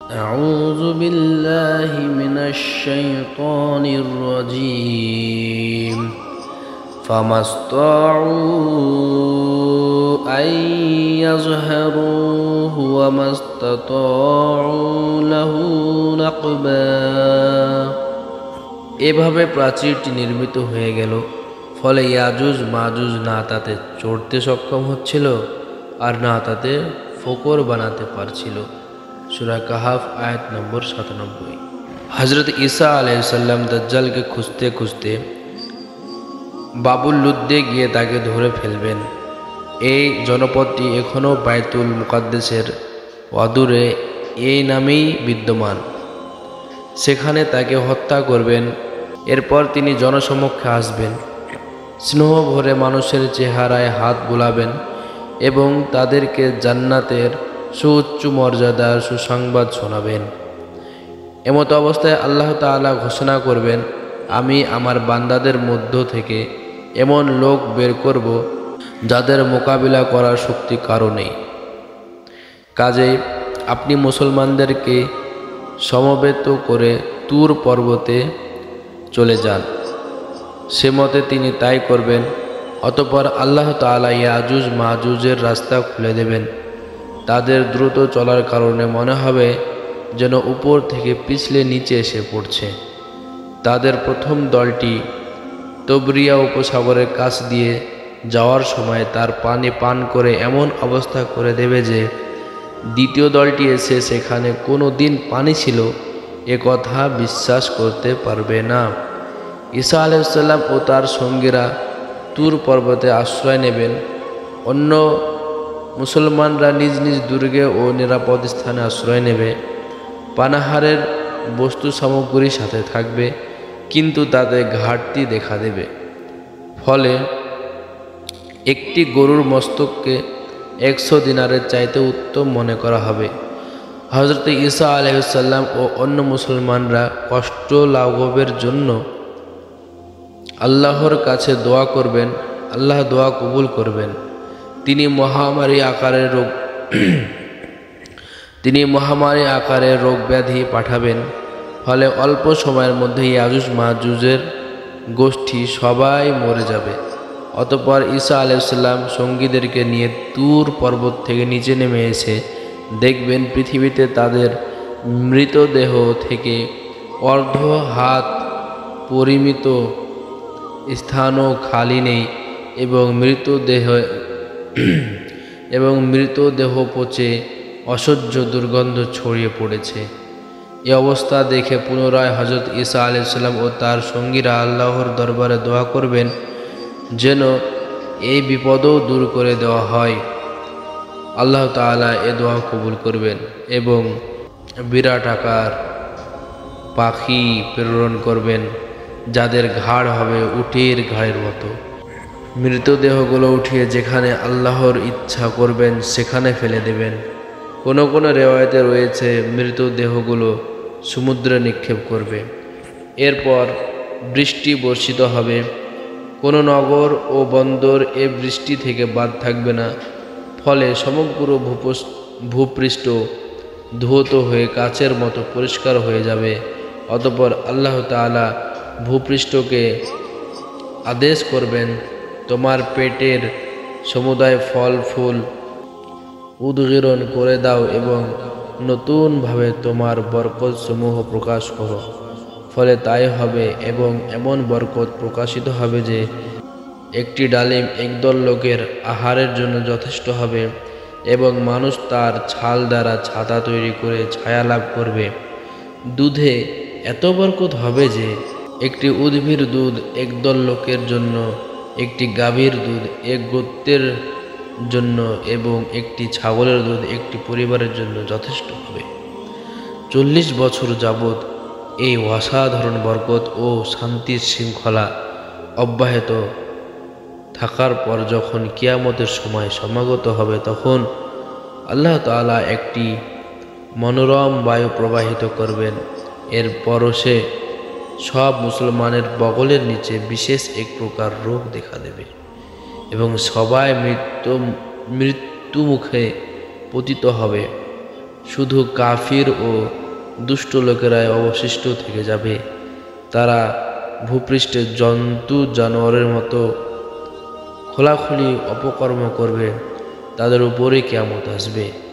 أعوذ بالله من الشيطان الرجيم فما استطاعوا أن يظهروه وما استطاعوا له نقبا। এভাবে প্রাচীরটি নির্মিত হয়ে গেল, ফলে ইয়াজুজ মাজুজ না তাতে চড়তে সক্ষম হচ্ছিল আর না তাতে ফোকর বানাতে পারছিল। সূরা কাহাফ আয়াত নম্বর ৯৭। হযরত ঈসা আলাইহিস সালাম দাজ্জালকে খুঁজতে খুঁজতে বাবুল লুদ্দে গিয়ে তাকে ধরে ফেলবেন। এই জনপদটি এখনও বাইতুল মুকাদ্দাসের অদূরে এই নামেই বিদ্যমান। সেখানে তাকে হত্যা করবেন। এরপর তিনি জনসমক্ষে আসবেন, স্নেহ ভরে মানুষের চেহারায় হাত বুলাবেন এবং তাদেরকে জান্নাতের সুউচ্চ মর্যাদার সুসংবাদ শোনাবেন। এমতো অবস্থায় আল্লাহ তাআলা ঘোষণা করবেন, আমি আমার বান্দাদের মধ্য থেকে এমন লোক বের করব যাদের মোকাবিলা করার শক্তি কারো নেই। কাজেই আপনি মুসলমানদেরকে সমবেত করে তুর পর্বতে চলে যান। সে মতে তিনি তাই করবেন। অতঃপর আল্লাহ তাআলা ইয়াজুজ মাজুজের রাস্তা খুলে দেবেন। তাদের দ্রুত চলার কারণে মনে হবে যেন উপর থেকে পিছলে নিচে এসে পড়ছে। তাদের প্রথম দলটি তবরিয়া উপসাগরের কাছ দিয়ে যাওয়ার সময় তার পানি পান করে এমন অবস্থা করে দেবে যে দ্বিতীয় দলটি এসে সেখানে কোনো দিন পানি ছিল এ কথা বিশ্বাস করতে পারবে না। ঈসা আলাইহিস সালাম ও তার সঙ্গীরা তুর পর্বতে আশ্রয় নেবেন। অন্য মুসলমানরা নিজ নিজ দুর্গে ও নিরাপদ স্থানে আশ্রয় নেবে। পানাহারের বস্তু সামগ্রী সাথে থাকবে, কিন্তু তাতে ঘাটতি দেখা দেবে। ফলে একটি গরুর মস্তককে ১০০ দিনারের চাইতে উত্তম মনে করা হবে। হযরত ঈসা আলাইহিস সালাম ও অন্য মুসলমানরা কষ্ট লাঘবের জন্য আল্লাহর কাছে দোয়া করবেন। আল্লাহ দোয়া কবুল করবেন। তিনি মহামারী আকারে রোগ ব্যাধি পাঠাবেন। ফলে অল্প সময়ের মধ্যে ইয়াজুজ মাজুজের গোষ্ঠী সবাই মরে যাবে। অতঃপর ঈসা আলাইহিস সালাম সঙ্গীদেরকে নিয়ে তুর পর্বত থেকে নিচে নেমে এসে দেখবেন পৃথিবীতে তাদের মৃতদেহ থেকে অর্ধ হাত পরিমিত স্থানও খালি নেই এবং মৃতদেহ পচে অসহ্য দুর্গন্ধ ছড়িয়ে পড়েছে। এ অবস্থা দেখে পুনরায় হযরত ঈসা আলাইহিস সালাম ও তার সঙ্গীরা আল্লাহর দরবারে দোয়া করবেন যেন এই বিপদও দূর করে দেওয়া হয়। আল্লাহ তাআলা এ দোয়া কবুল করবেন এবং বিরাট আকার পাখি প্রেরণ করবেন যাদের ঘাড় হবে উটের ঘাড়ের মতো। মৃতদেহগুলো উঠিয়ে যেখানে আল্লাহর ইচ্ছা করবেন সেখানে ফেলে দেবেন। কোনো কোনো রিওয়ায়াতে রয়েছে মৃতদেহগুলো সমুদ্রে নিক্ষেপ করবে। এরপর বৃষ্টি বর্ষিত হবে। কোনো নগর ও বন্দর এ বৃষ্টি থেকে বাদ থাকবে না। ফলে সমগ্র ভূপৃষ্ঠ ধৌত হয়ে কাচের মতো পরিষ্কার হয়ে যাবে। অতঃপর আল্লাহ তাআলা ভূপৃষ্ঠকে আদেশ করবেন, তোমার পেটের সমুদায় ফল ফুল উদ্গীরণ করে দাও এবং নতুনভাবে তোমার বরকত সমূহ প্রকাশ করো। ফলে তাই হবে এবং এমন বরকত প্রকাশিত হবে যে একটি ডালিম একদল লোকের আহারের জন্য যথেষ্ট হবে এবং মানুষ তার ছাল দ্বারা ছাতা তৈরি করে ছায়া লাভ করবে। দুধে এত বরকত হবে যে একটি উদ্ভির দুধ একদল লোকের জন্য, একটি গাভীর দুধ এক গোত্রের জন্য এবং একটি ছাগলের দুধ একটি পরিবারের জন্য যথেষ্ট হবে। ৪০ বছর যাবৎ এই অসাধারণ বরকত ও শান্তির শৃঙ্খলা অব্যাহত থাকার পর যখন কিয়ামতের সময় সমাগত হবে তখন আল্লাহ তাআলা একটি মনোরম বায়ু প্রবাহিত করবেন। এর পরশে সব মুসলমানের বগলের নিচে বিশেষ এক প্রকার রোগ দেখা দেবে এবং সবাই মৃত্যু মুখে পতিত হবে। শুধু কাফির ও দুষ্ট লোকেরাই অবশিষ্ট থেকে যাবে। তারা ভূপৃষ্ঠে জন্তু জানোয়ারের মতো খোলাখুলি অপকর্ম করবে। তাদের উপরে কিয়ামত আসবে।